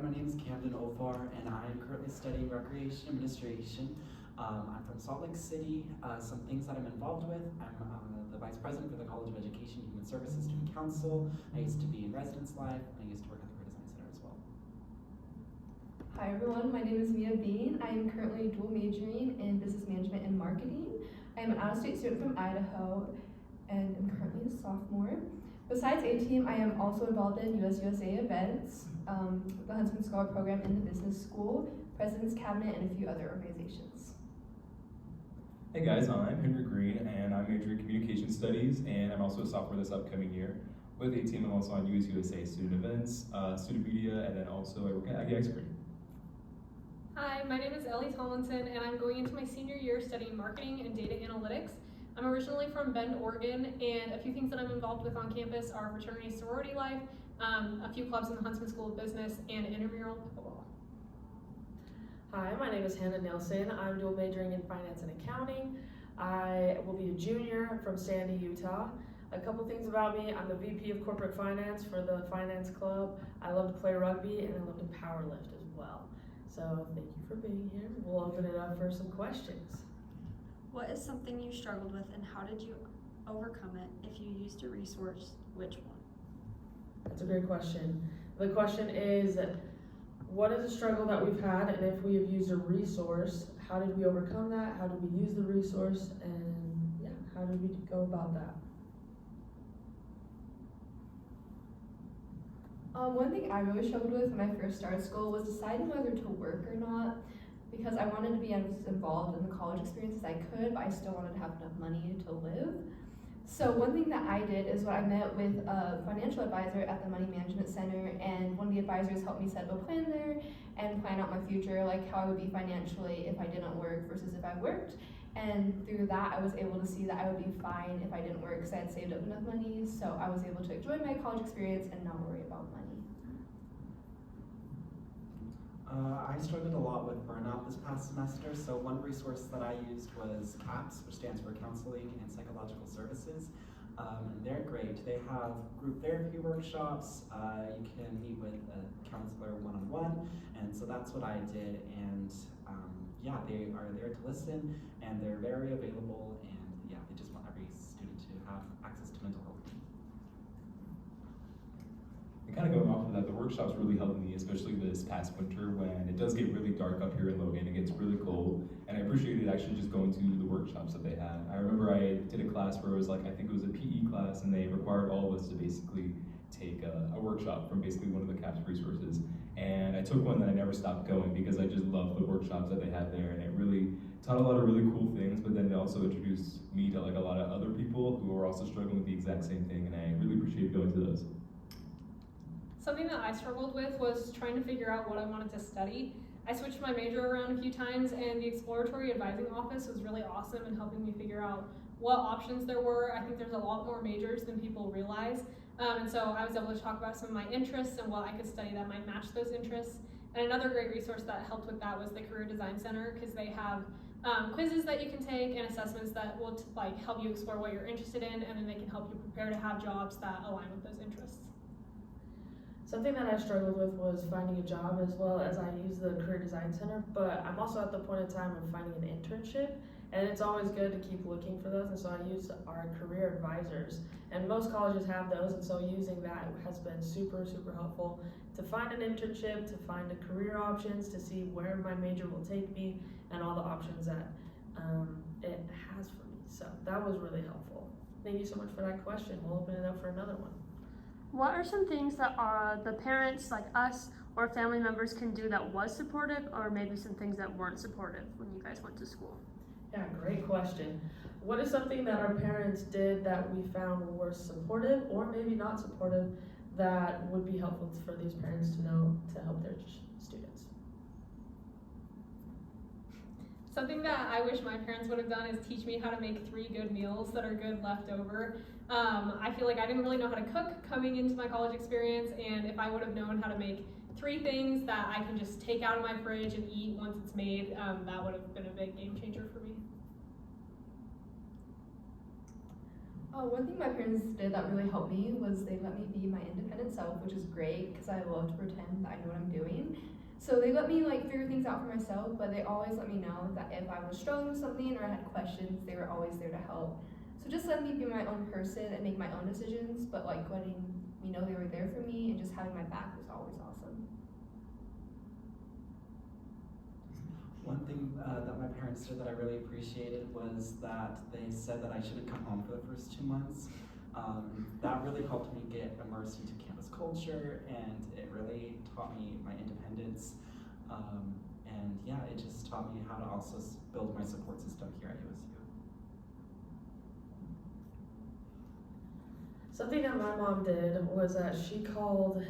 my name is Camden Opfar, and I am currently studying Recreation Administration. I'm from Salt Lake City. Some things that I'm involved with, I'm the Vice President for the College of Education and Human Services Student Council. I used to be in Residence Life, and I used to work at the Greene Design Center as well. Hi everyone, my name is Greene. I am currently dual majoring in Business Management and Marketing. I am an out-of-state student from Idaho, and I'm currently a sophomore. Besides A-Team, I am also involved in USA events, the Huntsman Scholar Program in the Business School, President's Cabinet, and a few other organizations. Hey guys, I'm Greene, and I'm majoring in Communication Studies, and I'm also a sophomore this upcoming year. With A-Team, I'm also on USA student events, student media, and then also I work at Greene. Hi, my name is Ellie Tomlinson, and I'm going into my senior year studying marketing and data analytics. I'm originally from Bend, Oregon, and a few things that I'm involved with on campus are fraternity sorority life, a few clubs in the Huntsman School of Business, and intramural pickleball. Hi, my name is Hannah Nielson. I'm dual majoring in finance and accounting. I will be a junior from Sandy, Utah. A couple things about me: I'm the VP of corporate finance for the finance club. I love to play rugby, and I love to power lift as well. So thank you for being here. We'll open it up for some questions. What is something you struggled with, and how did you overcome it? If you used a resource, which one? That's a great question. The question is, what is a struggle that we've had, and if we have used a resource, how did we overcome that? How did we use the resource? And yeah, how did we go about that? One thing I really struggled with when I first started school was deciding whether to work or not, because I wanted to be as involved in the college experience as I could, but I still wanted to have enough money to live. So one thing that I did is when I met with a financial advisor at the Money Management Center, and one of the advisors helped me set up a plan there and plan out my future, like how I would be financially if I didn't work versus if I worked. And through that, I was able to see that I would be fine if I didn't work because I had saved up enough money, so I was able to enjoy my college experience and not worry about money. I struggled a lot with burnout this past semester, so one resource that I used was CAPS, which stands for Counseling and Psychological Services. And they're great. They have group therapy workshops. You can meet with a counselor one-on-one, and so that's what I did. And yeah, they are there to listen, and they're very available, and yeah, they just want every student to have access to mental health. And kind of going off of that, the workshops really helped me, especially this past winter when it does get really dark up here in Logan. It gets really cold, and I appreciated actually just going to the workshops that they had. I remember I did a class where it was like, I think it was a PE class, and they required all of us to basically take a workshop from basically one of the CAPS resources. And I took one that I never stopped going because I just loved the workshops that they had there, and it really taught a lot of really cool things, but then it also introduced me to like a lot of other people who were also struggling with the exact same thing, and I really appreciate going to those. Something that I struggled with was trying to figure out what I wanted to study. I switched my major around a few times, and the exploratory advising office was really awesome in helping me figure out what options there were. I think there's a lot more majors than people realize. And so I was able to talk about some of my interests and what I could study that might match those interests. And another great resource that helped with that was the Career Design Center, because they have quizzes that you can take and assessments that will help you explore what you're interested in, and then they can help you prepare to have jobs that align with those interests. Something that I struggled with was finding a job, as well as I use the Career Design Center, but I'm also at the point in time of finding an internship, and it's always good to keep looking for those, and so I used our career advisors, and most colleges have those, and so using that has been super, super helpful to find an internship, to find the career options, to see where my major will take me, and all the options that it has for me. So that was really helpful. Thank you so much for that question. We'll open it up for another one. What are some things that the parents like us or family members can do that was supportive, or maybe some things that weren't supportive when you guys went to school? Yeah, great question. What is something that our parents did that we found were supportive, or maybe not supportive, that would be helpful for these parents to know to help their students? Something that I wish my parents would have done is teach me how to make 3 good meals that are good left over. I feel like I didn't really know how to cook coming into my college experience, and if I would have known how to make 3 things that I can just take out of my fridge and eat once it's made, that would have been a big game changer for me. One thing my parents did that really helped me was they let me be my independent self, which is great because I love to pretend that I know what I'm doing. So they let me like figure things out for myself, but they always let me know that if I was struggling with something or I had questions, they were always there to help. So just let me be my own person and make my own decisions, but like letting me know they were there for me and just having my back was always awesome. One thing that my parents did that I really appreciated was that they said that I shouldn't come home for the first 2 months. That really helped me get immersed into campus culture, and it really taught me my independence. And yeah, it just taught me how to also build my support system here at USU. Something that my mom did was that she called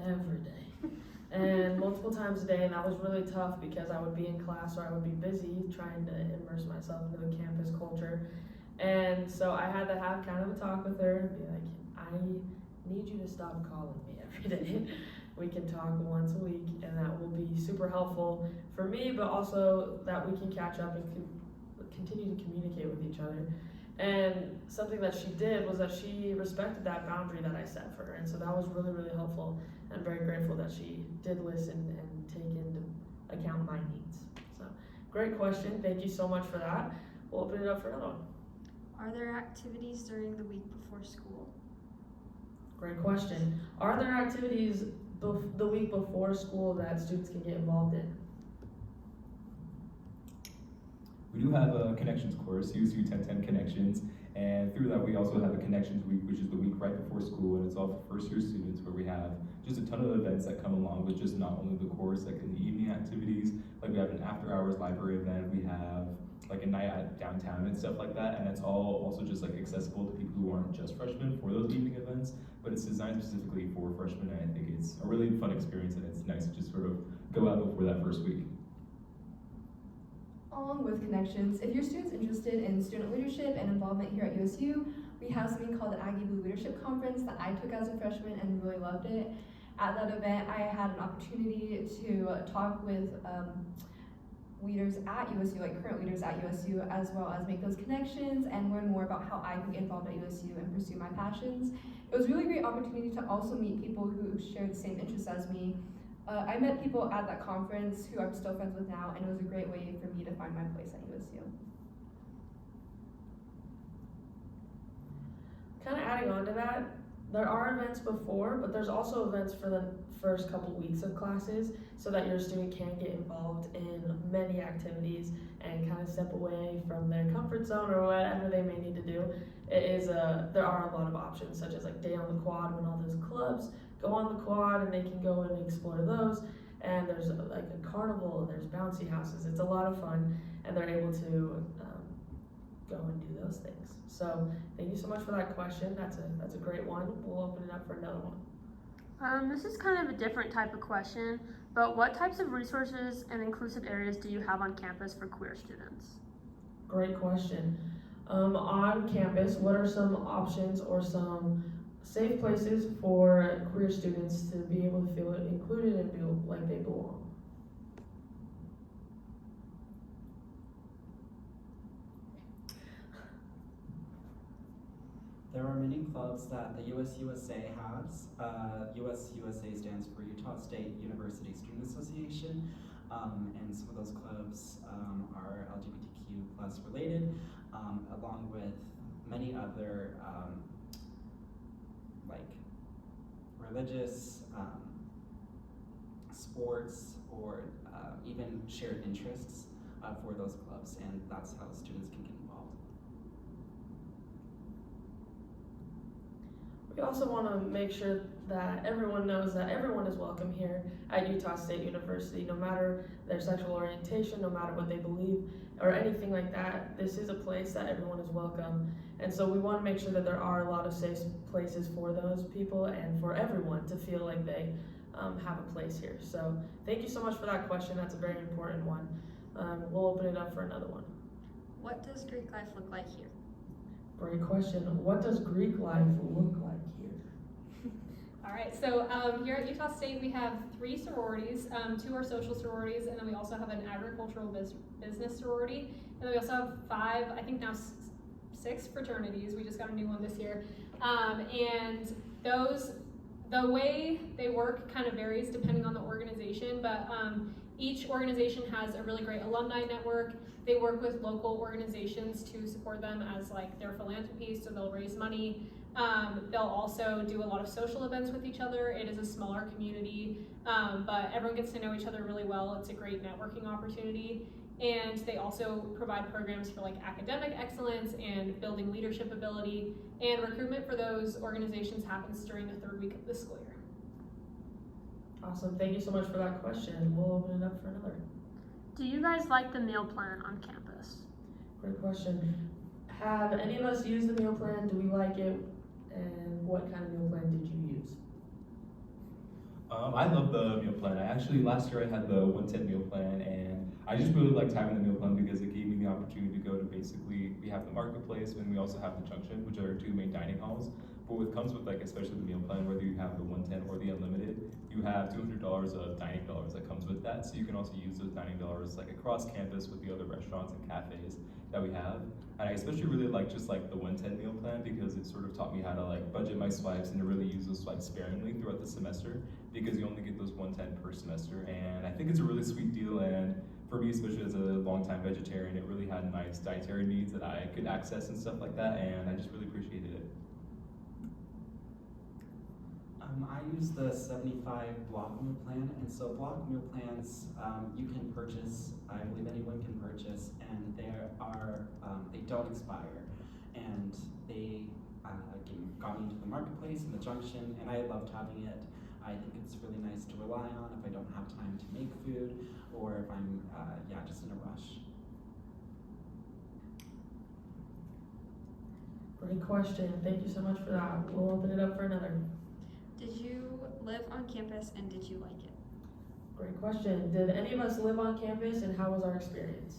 every day and multiple times a day, and that was really tough because I would be in class or I would be busy trying to immerse myself into the campus culture. And so I had to have kind of a talk with her and be like, I need you to stop calling me every day. We can talk once a week, and that will be super helpful for me, but also that we can catch up and continue to communicate with each other. And something that she did was that she respected that boundary that I set for her, and so that was really, really helpful. I'm very grateful that she did listen and take into account my needs. So, great question. Thank you so much for that. We'll open it up for another one. Are there activities during the week before school? Great question. Are there activities the week before school that students can get involved in? We do have a connections course, USU 1010 Connections, and through that we also have a connections week, which is the week right before school, and it's all for first year students, where we have just a ton of events that come along with just not only the course, like in the evening activities, like we have an after hours library event, we have like a night out downtown and stuff like that, and it's all also just like accessible to people who aren't just freshmen for those evening events, but it's designed specifically for freshmen, and I think it's a really fun experience, and it's nice to just sort of go out before that first week. Along with connections, if your student's interested in student leadership and involvement here at USU, we have something called the Aggie Blue Leadership Conference that I took as a freshman and really loved it. At that event, I had an opportunity to talk with leaders at USU, like current leaders at USU, as well as make those connections and learn more about how I can get involved at USU and pursue my passions. It was a really great opportunity to also meet people who share the same interests as me. I met people at that conference who I'm still friends with now, and it was a great way for me to find my place at USU. Kind of adding on to that, there are events before, but there's also events for the first couple weeks of classes so that your student can get involved in many activities and kind of step away from their comfort zone or whatever they may need to do. There are a lot of options, such as like day on the quad, when all those clubs go on the quad and they can go and explore those. And there's like a carnival and there's bouncy houses. It's a lot of fun, and they're able to go and do those things. So thank you so much for that question. That's a great one. We'll open it up for another one. This is kind of a different type of question, but what types of resources and inclusive areas do you have on campus for queer students? Great question. On campus, what are some options or some safe places for queer students to be able to feel included and feel like they belong? There are many clubs that the USUSA has. USUSA stands for Utah State University Student Association, and some of those clubs are LGBTQ plus related, along with many other like religious, sports, or even shared interests for those clubs, and that's how students can get involved. We also want to make sure that everyone knows that everyone is welcome here at Utah State University, no matter their sexual orientation, no matter what they believe, or anything like that. This is a place that everyone is welcome. And so we want to make sure that there are a lot of safe places for those people and for everyone to feel like they have a place here. So thank you so much for that question. That's a very important one. We'll open it up for another one. What does Greek life look like here? Great question. What does Greek life look like here? All right, so here at Utah State we have 3 sororities. 2 are social sororities, and then we also have an agricultural business sorority, and then we also have 5, I think now 6 fraternities. We just got a new one this year, and those The way they work kind of varies depending on the organization, but each organization has a really great alumni network. They work with local organizations to support them as like their philanthropy, so they'll raise money. They'll also do a lot of social events with each other. It is a smaller community, but everyone gets to know each other really well. It's a great networking opportunity. And they also provide programs for like academic excellence and building leadership ability, and recruitment for those organizations happens during the third week of the school year. Awesome, thank you so much for that question. We'll open it up for another. Do you guys like the meal plan on campus? Great question. Have any of us used the meal plan? Do we like it? And what kind of meal plan did you use? I love the meal plan. Last year I had the 110 meal plan, and I just really liked having the meal plan because it gave me the opportunity to go to we have the marketplace, and we also have the junction, which are 2 main dining halls. But what comes with like, especially the meal plan, whether you have the 110 or the unlimited, you have $200 of dining dollars that comes with that. So you can also use those dining dollars like across campus with the other restaurants and cafes that we have. And I especially really like just like the 110 meal plan because it sort of taught me how to like budget my swipes and to really use those swipes sparingly throughout the semester, because you only get those 110 per semester. And I think it's a really sweet deal, and for me, especially as a longtime vegetarian, it really had nice dietary needs that I could access and stuff like that, and I just really appreciated it. I use the 75 block meal plan, and so block meal plans you can purchase. I believe anyone can purchase, and they don't expire, and they got me into the marketplace and the junction, and I loved having it. I think it's really nice to rely on if I don't have time to make food, or if I'm just in a rush. Great question. Thank you so much for that. We'll open it up for another. Did you live on campus and did you like it? Great question. Did any of us live on campus, and how was our experience?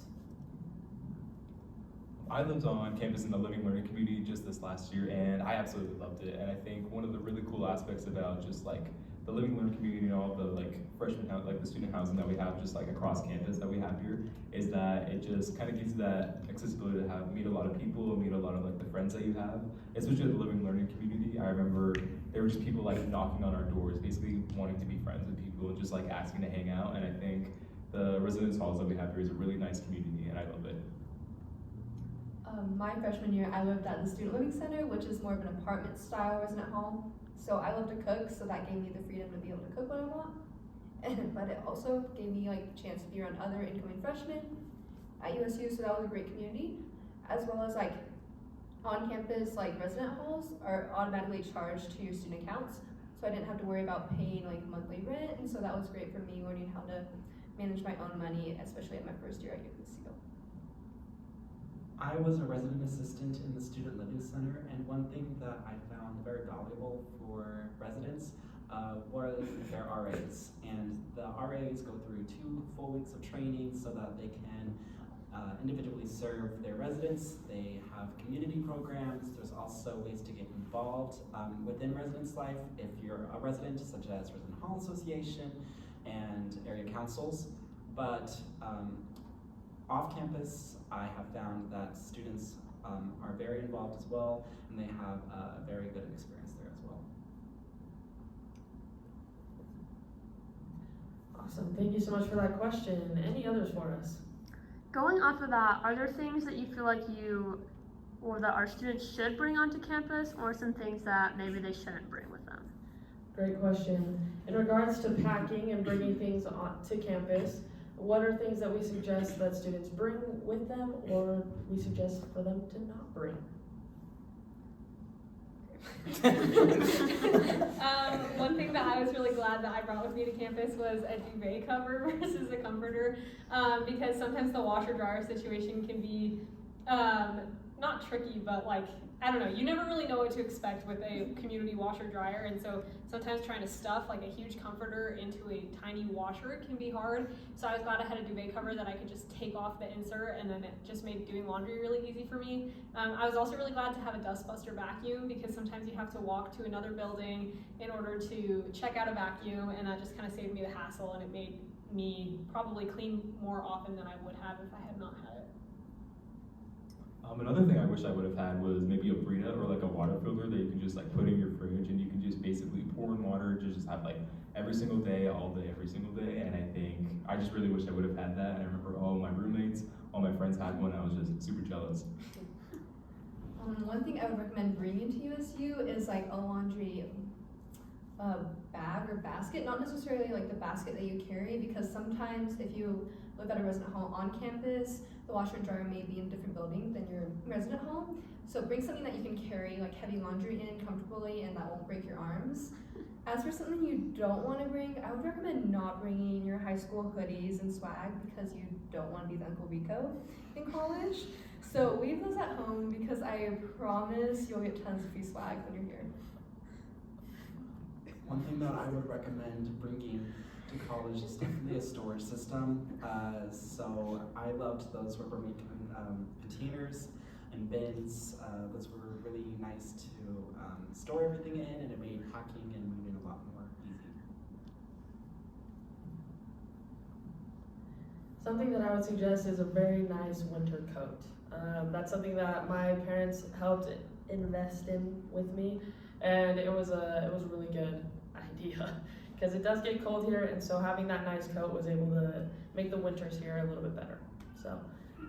I lived on campus in the Living Learning community just this last year, and I absolutely loved it. And I think one of the really cool aspects about just like the Living Learning community and all the like freshman house, like the student housing that we have just like across campus that we have here, is that it just kind of gives you that accessibility to meet a lot of people, meet a lot of like the friends that you have, especially at the Living Learning community. I remember there were just people like knocking on our doors, basically wanting to be friends with people and just like asking to hang out. And I think the residence halls that we have here is a really nice community, and I love it. My freshman year, I lived at the Student Living Center, which is more of an apartment style resident hall. So I love to cook, so that gave me the freedom to be able to cook what I want. But it also gave me like the chance to be around other incoming freshmen at USU, so that was a great community. As well as like on campus, like resident halls are automatically charged to your student accounts. So I didn't have to worry about paying like monthly rent, and so that was great for me learning how to manage my own money, especially at my first year at USU. I was a resident assistant in the Student Living Center, and one thing that I found very valuable for residents were their RAs. And the RAs go through 2 full weeks of training so that they can individually serve their residents. They have community programs. There's also ways to get involved within residence life if you're a resident, such as Resident Hall Association and area councils. But off campus, I have found that students are very involved as well, and they have a very good experience there as well. Awesome, thank you so much for that question. Any others for us? Going off of that, are there things that you feel like that our students should bring onto campus, or some things that maybe they shouldn't bring with them? Great question. In regards to packing and bringing things on to campus, what are things that we suggest that students bring with them, or we suggest for them to not bring? One thing that I was really glad that I brought with me to campus was a duvet cover versus a comforter, because sometimes the washer dryer situation can be not tricky, but like, I don't know, you never really know what to expect with a community washer dryer, and so sometimes trying to stuff like a huge comforter into a tiny washer can be hard. So I was glad I had a duvet cover that I could just take off the insert, and then it just made doing laundry really easy for me. I was also really glad to have a dustbuster vacuum, because sometimes you have to walk to another building in order to check out a vacuum, and that just kind of saved me the hassle, and it made me probably clean more often than I would have if I had not had it. Another thing I wish I would have had was maybe a Brita or like a water filter that you can just like put in your fridge and you can just basically pour in water to just have like every single day, all day, every single day. And I think I just really wish I would have had that. And I remember all my roommates, all my friends had one. I was just super jealous. One thing I would recommend bringing to USU is like a laundry bag or basket, not necessarily like the basket that you carry, because sometimes if you live at a resident home on campus, the washer and dryer may be in a different building than your resident home. So bring something that you can carry like heavy laundry in comfortably and that won't break your arms. As for something you don't want to bring, I would recommend not bringing your high school hoodies and swag, because you don't want to be the Uncle Rico in college. So leave those at home, because I promise you'll get tons of free swag when you're here. One thing that I would recommend bringing to college is definitely a storage system. So I loved those Rubbermaid containers and bins. Those were really nice to store everything in, and it made packing and moving a lot more easy. Something that I would suggest is a very nice winter coat. That's something that my parents helped invest in with me, and it was a really good idea, because it does get cold here, and so having that nice coat was able to make the winters here a little bit better. So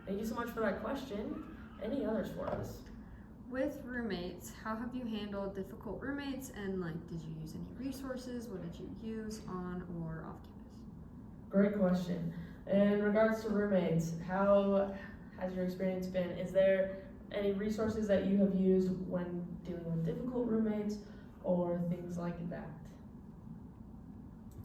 thank you so much for that question. Any others for us? With roommates, how have you handled difficult roommates, and like, did you use any resources? What did you use on or off campus? Great question. In regards to roommates, how has your experience been? Is there any resources that you have used when dealing with difficult roommates or things like that?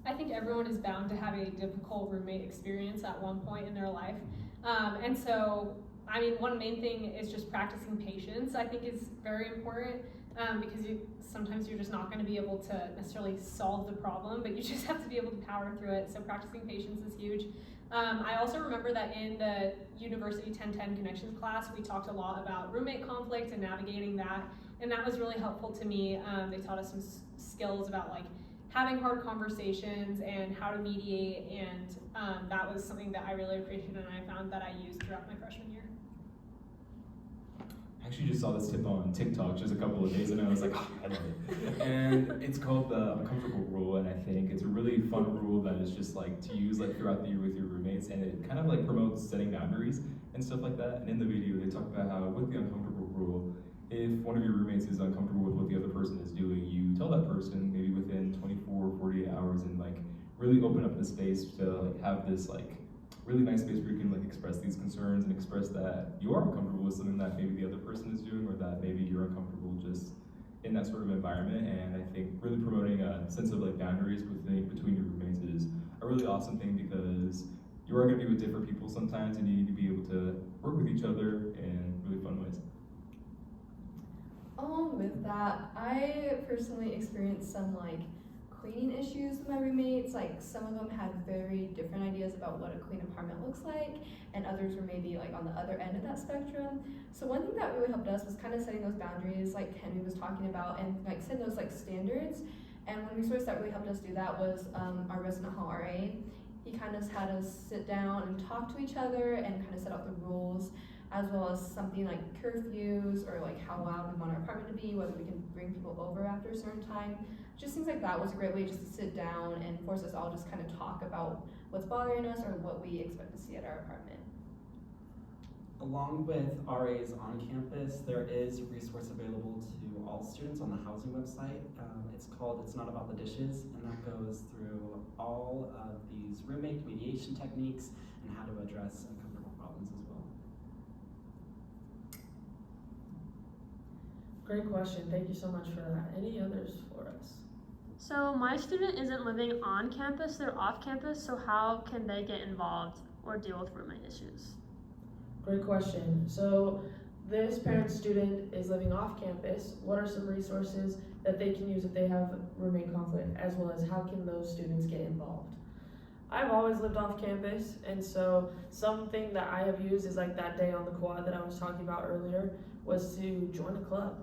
I think everyone is bound to have a difficult roommate experience at one point in their life. And so, I mean, one main thing is just practicing patience. I think is very important, because sometimes you're just not going to be able to necessarily solve the problem, but you just have to be able to power through it. So practicing patience is huge. I also remember that in the University 1010 Connections class, we talked a lot about roommate conflict and navigating that, and that was really helpful to me. They taught us some skills about like having hard conversations and how to mediate, and that was something that I really appreciated and I found that I used throughout my freshman year. I actually just saw this tip on TikTok just a couple of days ago, and I was like, oh, I love it. And it's called the uncomfortable rule, and I think it's a really fun rule that is just like to use like throughout the year with your roommates, and it kind of like promotes setting boundaries and stuff like that. And in the video, they talk about how with the uncomfortable rule, if one of your roommates is uncomfortable with what the other person is doing, you tell that person maybe within 24 or 48 hours and like really open up the space to like have this like really nice space where you can like express these concerns and express that you are uncomfortable with something that maybe the other person is doing, or that maybe you're uncomfortable just in that sort of environment. And I think really promoting a sense of like boundaries between your roommates is a really awesome thing, because you are going to be with different people sometimes, and you need to be able to work with each other in really fun ways. Along with that, I personally experienced some like cleaning issues with my roommates. Like some of them had very different ideas about what a clean apartment looks like, and others were maybe like on the other end of that spectrum. So one thing that really helped us was kind of setting those boundaries like Henry was talking about, and like setting those like standards. And one resource that really helped us do that was our resident hall RA. He kind of had us sit down and talk to each other and kind of set out the rules, as well as something like curfews or like how loud we want our apartment to be, whether we can bring people over after a certain time. Just things like that was a great way just to sit down and force us all just kind of talk about what's bothering us or what we expect to see at our apartment. Along with RAs on campus, there is a resource available to all students on the housing website. It's called It's Not About the Dishes, and that goes through all of these roommate mediation techniques and how to address uncomfortable problems as well. Great question. Thank you so much for that. Any others for us? So my student isn't living on campus, they're off campus, so how can they get involved or deal with roommate issues? Great question. So this parent student is living off campus. What are some resources that they can use if they have roommate conflict, as well as how can those students get involved? I've always lived off campus, and so something that I have used is like that day on the quad that I was talking about earlier was to join a club.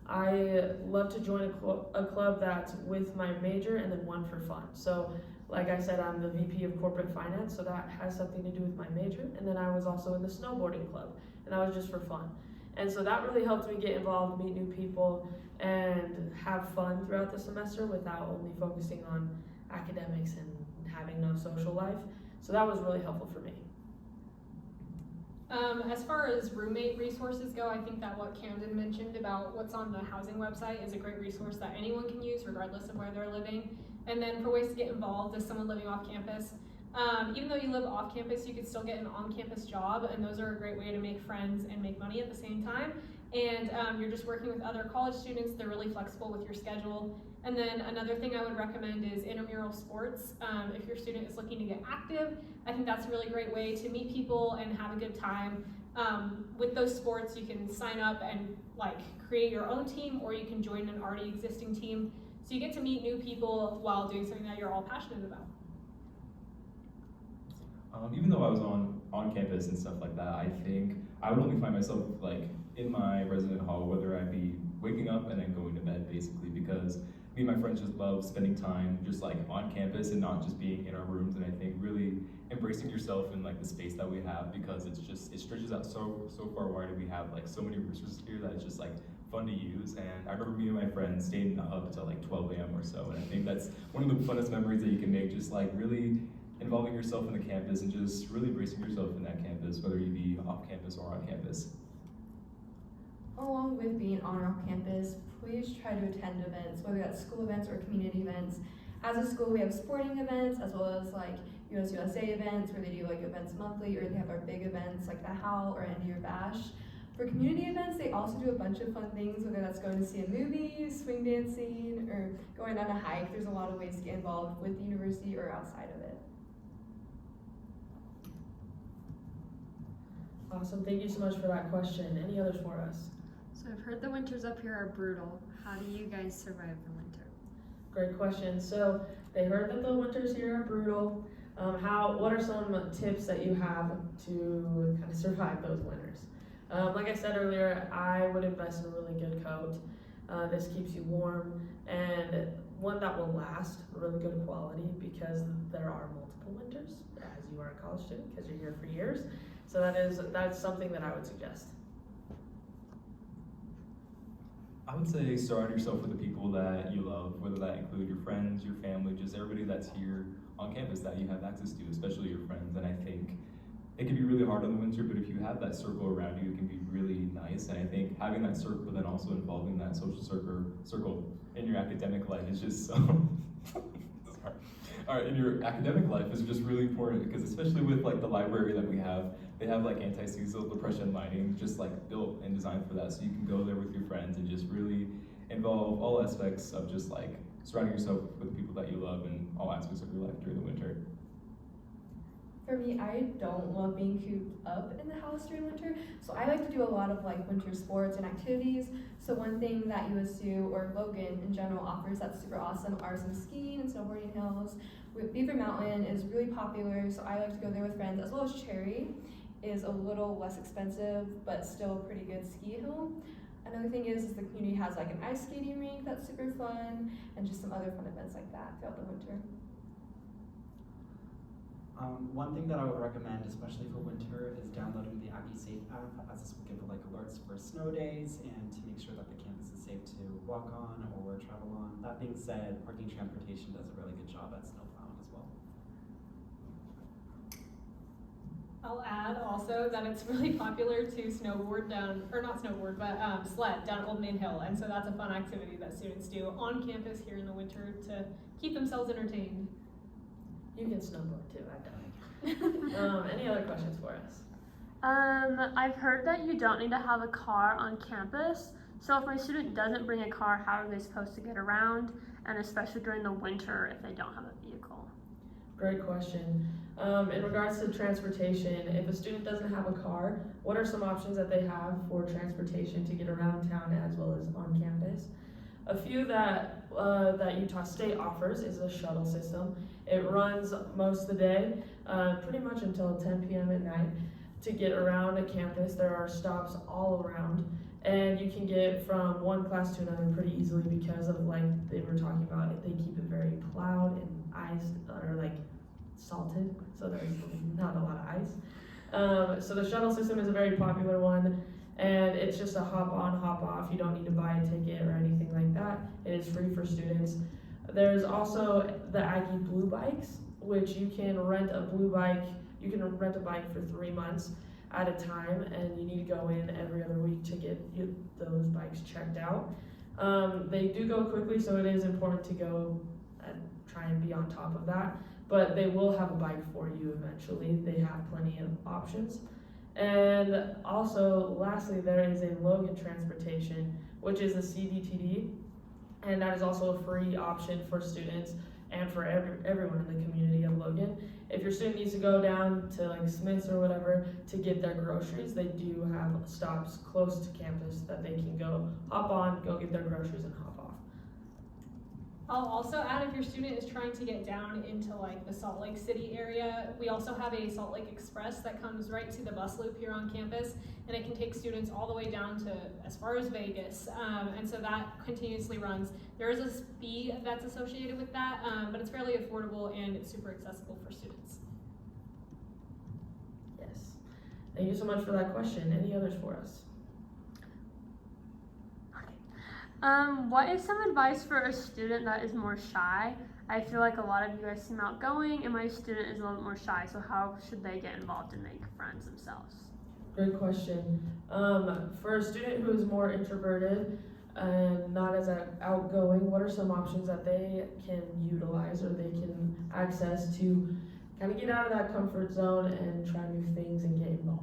I love to join a club that's with my major and then one for fun. So like I said, I'm the VP of corporate finance, so that has something to do with my major. And then I was also in the snowboarding club, and that was just for fun. And so that really helped me get involved, meet new people, and have fun throughout the semester without only focusing on academics and having no social life. So that was really helpful for me. As far as roommate resources go, I think that what Camden mentioned about what's on the housing website is a great resource that anyone can use regardless of where they're living. And then for ways to get involved as someone living off campus, even though you live off campus, you could still get an on-campus job, and those are a great way to make friends and make money at the same time. And you're just working with other college students. They're really flexible with your schedule. And then another thing I would recommend is intramural sports. If your student is looking to get active, I think that's a really great way to meet people and have a good time. With those sports, you can sign up and like create your own team, or you can join an already existing team. So you get to meet new people while doing something that you're all passionate about. Even though I was on campus and stuff like that, I think I would only find myself like in my resident hall, whether I be waking up and then going to bed, basically, because me and my friends just love spending time just like on campus and not just being in our rooms. And I think really embracing yourself in like the space that we have, because it stretches out so far wide, and we have like so many resources here that it's just like fun to use. And I remember me and my friends staying in the hub until like 12 a.m. or so, and I think that's one of the funnest memories that you can make, just like really involving yourself in the campus and just really embracing yourself in that campus, whether you be off campus or on campus. Along with being on or off campus, please try to attend events, whether that's school events or community events. As a school, we have sporting events as well as like USA events, where they do like events monthly, or they have our big events like the Howl or End of Year Bash. For community events, they also do a bunch of fun things, whether that's going to see a movie, swing dancing, or going on a hike. There's a lot of ways to get involved with the university or outside of it. Awesome, thank you so much for that question. Any others for us? So I've heard the winters up here are brutal. How do you guys survive the winter? Great question. So they heard that the winters here are brutal. What are some tips that you have to kind of survive those winters? Like I said earlier, I would invest in a really good coat. This keeps you warm, and one that will last, really good quality, because there are multiple winters as you are a college student, because you're here for years. So that's something that I would suggest. I would say surround yourself with the people that you love, whether that include your friends, your family, just everybody that's here on campus that you have access to, especially your friends. And I think it can be really hard in the winter, but if you have that circle around you, it can be really nice. And I think having that circle, but then also involving that social circle in your academic life is just so sorry. All right, in your academic life is just really important, because especially with like the library that we have, they have like anti-seasonal depression lighting just like built and designed for that, so you can go there with your friends and just really involve all aspects of just like surrounding yourself with people that you love in all aspects of your life during the winter. For me, I don't love being cooped up in the house during winter, so I like to do a lot of like winter sports and activities. So one thing that USU or Logan in general offers that's super awesome are some skiing and snowboarding hills. Beaver Mountain is really popular, so I like to go there with friends, as well as Cherry is a little less expensive, but still a pretty good ski hill. Another thing is the community has like an ice skating rink that's super fun, and just some other fun events like that throughout the winter. One thing that I would recommend, especially for winter, is downloading the Aggie Safe app, as this will give like alerts for snow days and to make sure that the campus is safe to walk on or travel on. That being said, parking transportation does a really good job at snow plowing as well. I'll add also that it's really popular to snowboard sled down Old Main Hill, and so that's a fun activity that students do on campus here in the winter to keep themselves entertained. You can snowboard too, I've done it. Any other questions for us? I've heard that you don't need to have a car on campus. So if my student doesn't bring a car, how are they supposed to get around? And especially during the winter if they don't have a vehicle. Great question. In regards to transportation, if a student doesn't have a car, what are some options that they have for transportation to get around town as well as on campus? A few that Utah State offers is a shuttle system. It runs most of the day, pretty much until 10 p.m. at night. To get around a campus, there are stops all around, and you can get from one class to another pretty easily because of, like they were talking about, they keep it very plowed and iced, or like salted, so there's not a lot of ice. So the shuttle system is a very popular one. And it's just a hop on, hop off. You don't need to buy a ticket or anything like that. It is free for students. There's also the Aggie Blue Bikes, which you can rent a blue bike. You can rent a bike for 3 months at a time, and you need to go in every other week to get those bikes checked out. They do go quickly, so it is important to go and try and be on top of that. But they will have a bike for you eventually. They have plenty of options. And also, lastly, there is a Logan Transportation, which is a CBTD, and that is also a free option for students and for everyone in the community of Logan. If your student needs to go down to like Smith's or whatever to get their groceries, they do have stops close to campus that they can go hop on, go get their groceries, and hop off. I'll also add, if your student is trying to get down into like the Salt Lake City area, we also have a Salt Lake Express that comes right to the bus loop here on campus, and it can take students all the way down to as far as Vegas, and so that continuously runs. There is a fee that's associated with that, but it's fairly affordable and it's super accessible for students. Yes. Thank you so much for that question. Any others for us? What is some advice for a student that is more shy? I feel like a lot of you guys seem outgoing, and my student is a little more shy, so how should they get involved and make friends themselves? Great question. For a student who is more introverted and not as outgoing, what are some options that they can utilize or they can access to kind of get out of that comfort zone and try new things and get involved?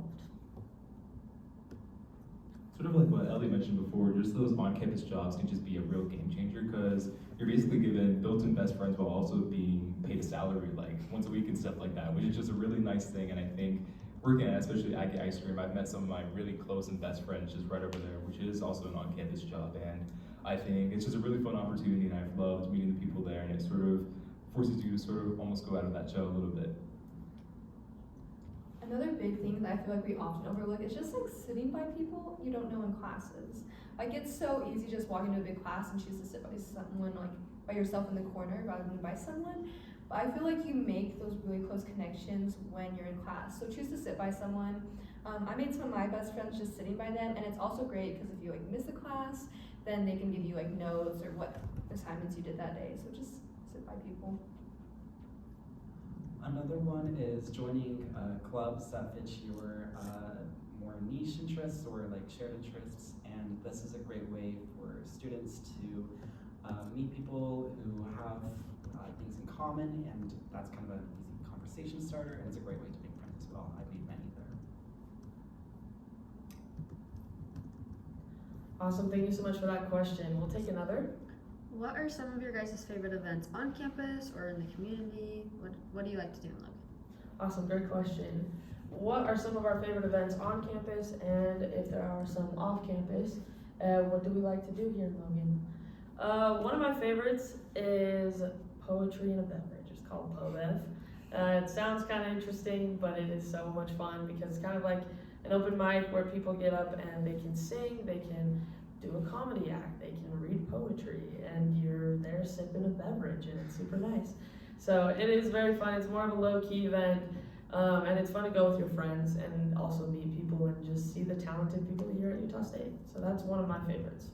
Sort of like what Ellie mentioned before, just those on-campus jobs can just be a real game changer because you're basically given built-in best friends while also being paid a salary like once a week and stuff like that, which is just a really nice thing. And I think working at especially Aggie Ice Cream, I've met some of my really close and best friends just right over there, which is also an on-campus job. And I think it's just a really fun opportunity, and I've loved meeting the people there, and it sort of forces you to sort of almost go out of that shell a little bit. Another big thing that I feel like we often overlook is just like sitting by people you don't know in classes. Like it's so easy just walk into a big class and choose to sit by someone like by yourself in the corner rather than by someone. But I feel like you make those really close connections when you're in class. So choose to sit by someone. I made some of my best friends just sitting by them, and it's also great because if you like miss a class, then they can give you like notes or what assignments you did that day. So just sit by people. Another one is joining clubs that fit your more niche interests or like shared interests, and this is a great way for students to meet people who have things in common, and that's kind of an easy conversation starter, and it's a great way to make friends as well. I've made many there. Awesome, thank you so much for that question. We'll take another. What are some of your guys' favorite events on campus or in the community? What do you like to do in Logan? Awesome, great question. What are some of our favorite events on campus, and if there are some off campus, what do we like to do here in Logan? One of my favorites is poetry and a beverage. It's called PoBev. It sounds kind of interesting, but it is so much fun because it's kind of like an open mic where people get up and they can sing, they can do a comedy act, they can read poetry, and you're there sipping a beverage, and it's super nice. So it is very fun. It's more of a low-key event, and it's fun to go with your friends and also meet people and just see the talented people here at Utah State. So that's one of my favorites.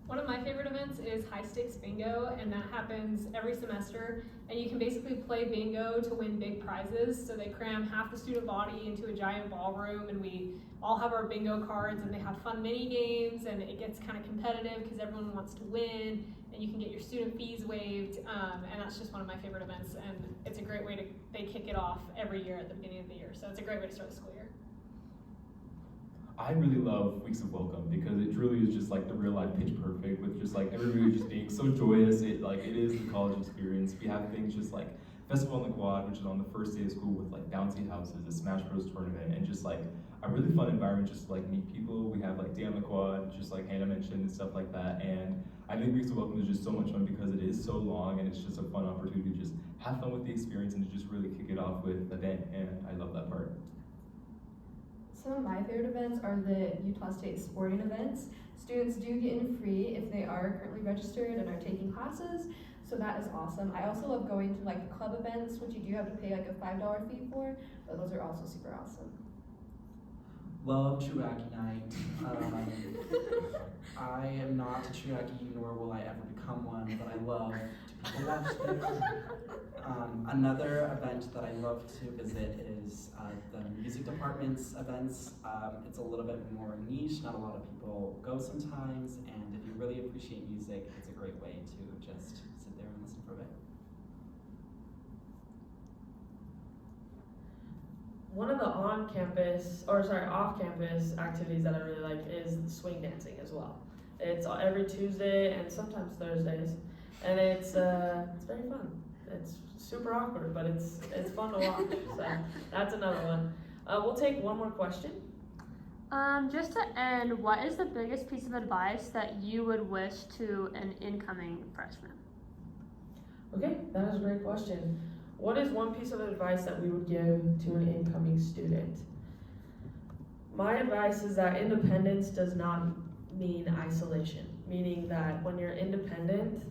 One of my favorite events is high stakes bingo, and that happens every semester, and you can basically play bingo to win big prizes. So they cram half the student body into a giant ballroom, and we all have our bingo cards, and they have fun mini games, and it gets kind of competitive because everyone wants to win, and you can get your student fees waived, and that's just one of my favorite events, and it's a great way they kick it off every year at the beginning of the year, so it's a great way to start the school year. I really love Weeks of Welcome because it truly is just like the real life Pitch Perfect with just like everybody just being so joyous. It is the college experience. We have things just like Festival on the Quad, which is on the first day of school with like bouncy houses, a Smash Bros tournament, and just like a really fun environment just to like meet people. We have like Day on the Quad, just like Hannah mentioned and stuff like that. And I think Weeks of Welcome is just so much fun because it is so long and it's just a fun opportunity to just have fun with the experience and to just really kick it off with an event. And I love that part. Some of my favorite events are the Utah State sporting events. Students do get in free if they are currently registered and are taking classes, so that is awesome. I also love going to like the club events, which you do have to pay like a $5 fee for, but those are also super awesome. Love Truaki night. I am not a Truaki, nor will I ever become one, but I love to people watch there. Another event that I love to visit is the music department's events. It's a little bit more niche, not a lot of people go sometimes, and if you really appreciate music, it's a great way to just sit there and listen for a bit. One of the off-campus activities that I really like is swing dancing as well. It's every Tuesday and sometimes Thursdays, and it's very fun. It's super awkward, but it's fun to watch. So that's another one. We'll take one more question. Just to end, what is the biggest piece of advice that you would wish to an incoming freshman? Okay, that is a great question. What is one piece of advice that we would give to an incoming student? My advice is that independence does not mean isolation, meaning that when you're independent,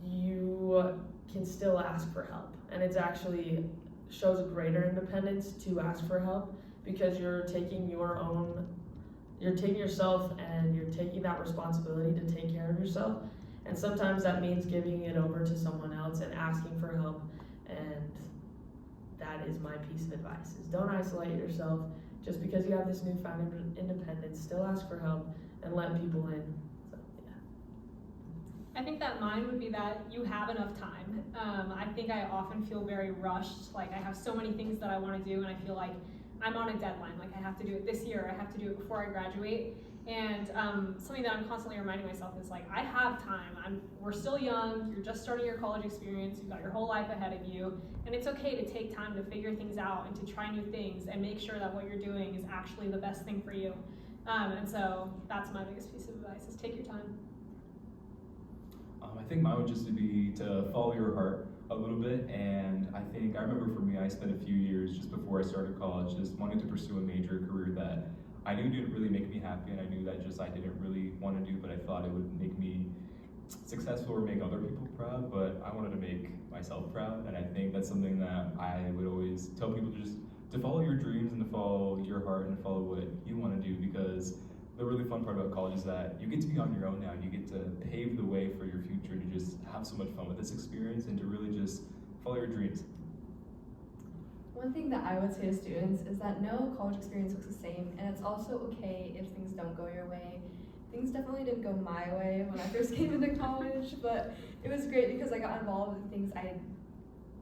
you can still ask for help. And it's actually shows a greater independence to ask for help because you're taking yourself and you're taking that responsibility to take care of yourself. And sometimes that means giving it over to someone else and asking for help. And that is my piece of advice, is don't isolate yourself. Just because you have this newfound independence, still ask for help and let people in. So, yeah. I think that mine would be that you have enough time. I think I often feel very rushed. Like I have so many things that I want to do and I feel like I'm on a deadline. Like I have to do it this year, I have to do it before I graduate. And something that I'm constantly reminding myself is like, I have time. We're still young, you're just starting your college experience, you've got your whole life ahead of you, and it's okay to take time to figure things out and to try new things and make sure that what you're doing is actually the best thing for you. And so that's my biggest piece of advice, is take your time. I think mine would just be to follow your heart a little bit, and I remember for me, I spent a few years just before I started college just wanting to pursue a major career that I knew didn't really make me happy, and I knew that just I didn't really want to do, but I thought it would make me successful or make other people proud, but I wanted to make myself proud, and I think that's something that I would always tell people, just to follow your dreams and to follow your heart and to follow what you want to do, because the really fun part about college is that you get to be on your own now, and you get to pave the way for your future, to just have so much fun with this experience and to really just follow your dreams. One thing that I would say to students is that no college experience looks the same, and it's also okay if things don't go your way. Things definitely didn't go my way when I first came into college, but it was great because I got involved in things I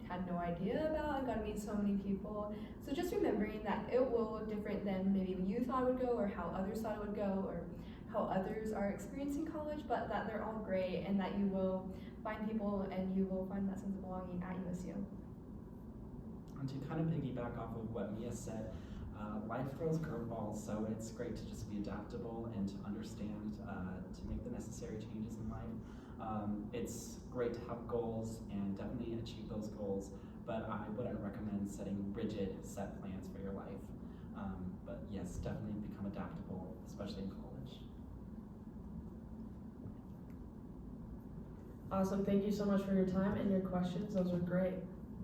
had no idea about and got to meet so many people. So just remembering that it will look different than maybe you thought it would go, or how others thought it would go, or how others are experiencing college, but that they're all great and that you will find people and you will find that sense of belonging at USU. And to kind of piggyback off of what Mia said, life throws curveballs, so it's great to just be adaptable and to understand to make the necessary changes in life. It's great to have goals and definitely achieve those goals, but I wouldn't recommend setting rigid set plans for your life. But yes, definitely become adaptable, especially in college. Awesome, thank you so much for your time and your questions. Those were great.